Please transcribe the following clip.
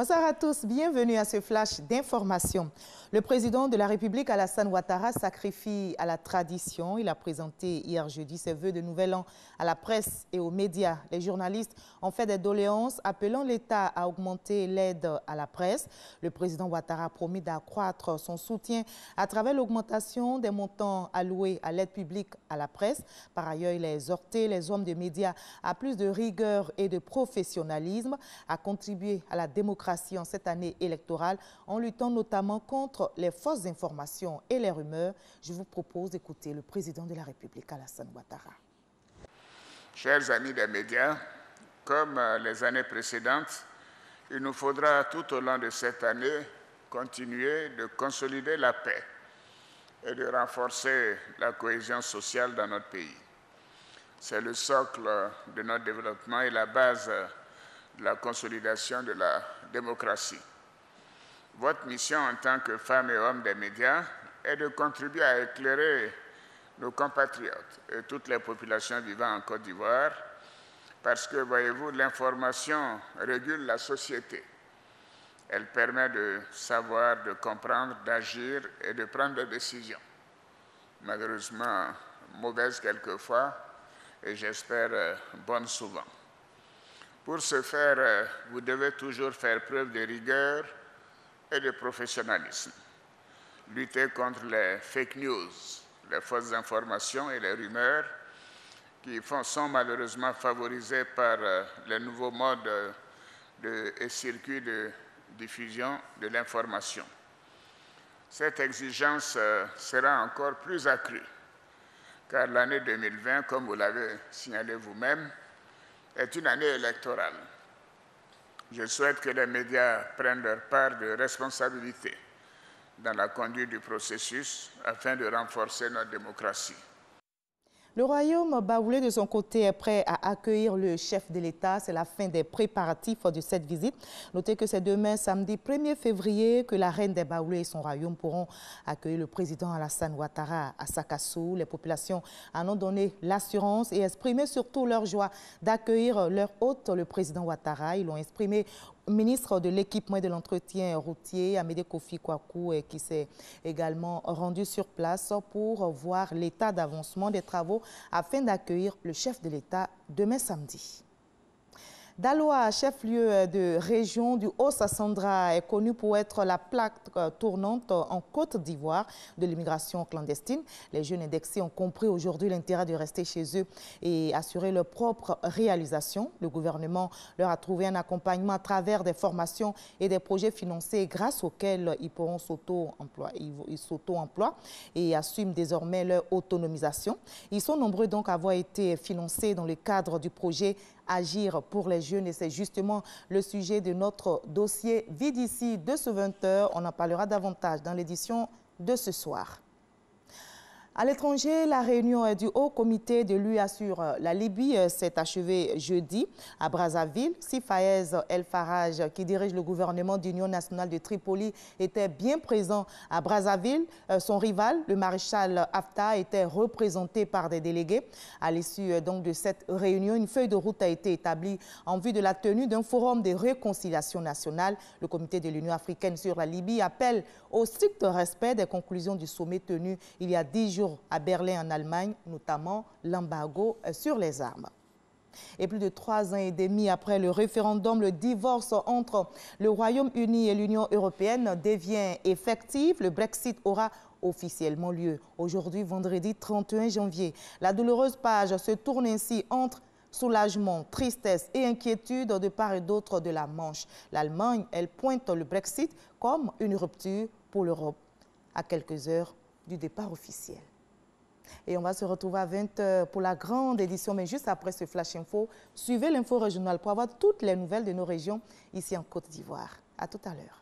Bonsoir à tous, bienvenue à ce flash d'information. Le président de la République, Alassane Ouattara, sacrifie à la tradition. Il a présenté hier jeudi ses vœux de nouvel an à la presse et aux médias. Les journalistes ont fait des doléances appelant l'État à augmenter l'aide à la presse. Le président Ouattara a promis d'accroître son soutien à travers l'augmentation des montants alloués à l'aide publique à la presse. Par ailleurs, il a exhorté les hommes de médias à plus de rigueur et de professionnalisme, à contribuer à la démocratie en cette année électorale en luttant notamment contre les fausses informations et les rumeurs. Je vous propose d'écouter le président de la République, Alassane Ouattara. Chers amis des médias, comme les années précédentes, il nous faudra tout au long de cette année continuer de consolider la paix et de renforcer la cohésion sociale dans notre pays. C'est le socle de notre développement et la base de la consolidation de la démocratie. Votre mission en tant que femmes et hommes des médias est de contribuer à éclairer nos compatriotes et toutes les populations vivant en Côte d'Ivoire parce que, voyez-vous, l'information régule la société. Elle permet de savoir, de comprendre, d'agir et de prendre des décisions. Malheureusement, mauvaises quelquefois et j'espère bonnes souvent. Pour ce faire, vous devez toujours faire preuve de rigueur et de professionnalisme. Lutter contre les fake news, les fausses informations et les rumeurs qui sont malheureusement favorisées par les nouveaux modes et circuits de diffusion de l'information. Cette exigence sera encore plus accrue, car l'année 2020, comme vous l'avez signalé vous-même, est une année électorale. Je souhaite que les médias prennent leur part de responsabilité dans la conduite du processus afin de renforcer notre démocratie. Le royaume baoulé de son côté est prêt à accueillir le chef de l'État. C'est la fin des préparatifs de cette visite. Notez que c'est demain, samedi 1er février, que la reine des Baoulés et son royaume pourront accueillir le président Alassane Ouattara à Sakassou. Les populations en ont donné l'assurance et exprimé surtout leur joie d'accueillir leur hôte, le président Ouattara. Ils l'ont exprimé ministre de l'équipement et de l'entretien routier, Amédée Kofi Kwaku, qui s'est également rendu sur place pour voir l'état d'avancement des travaux afin d'accueillir le chef de l'État demain samedi. Daloa, chef-lieu de région du Haut-Sassandra, est connu pour être la plaque tournante en Côte d'Ivoire de l'immigration clandestine. Les jeunes indexés ont compris aujourd'hui l'intérêt de rester chez eux et assurer leur propre réalisation. Le gouvernement leur a trouvé un accompagnement à travers des formations et des projets financés grâce auxquels ils pourront s'auto-employer. Ils s'auto-emploient et assument désormais leur autonomisation. Ils sont nombreux donc à avoir été financés dans le cadre du projet Agir pour les jeunes, et c'est justement le sujet de notre dossier Vie d'ici de ce 20h. On en parlera davantage dans l'édition de ce soir. À l'étranger, la réunion du Haut Comité de l'UA sur la Libye s'est achevée jeudi à Brazzaville. Si Fayez El Faraj, qui dirige le gouvernement d'Union nationale de Tripoli, était bien présent à Brazzaville, son rival, le maréchal Haftar, était représenté par des délégués. À l'issue donc de cette réunion, une feuille de route a été établie en vue de la tenue d'un forum de réconciliation nationale. Le comité de l'Union africaine sur la Libye appelle au strict respect des conclusions du sommet tenu il y a 10 jours à Berlin en Allemagne, notamment l'embargo sur les armes. Et plus de 3 ans et demi après le référendum, le divorce entre le Royaume-Uni et l'Union européenne devient effectif. Le Brexit aura officiellement lieu aujourd'hui, vendredi 31 janvier. La douloureuse page se tourne ainsi entre soulagement, tristesse et inquiétude de part et d'autre de la Manche. L'Allemagne, elle pointe le Brexit comme une rupture pour l'Europe à quelques heures du départ officiel. Et on va se retrouver à 20h pour la grande édition. Mais juste après ce Flash Info, suivez l'info régionale pour avoir toutes les nouvelles de nos régions ici en Côte d'Ivoire. À tout à l'heure.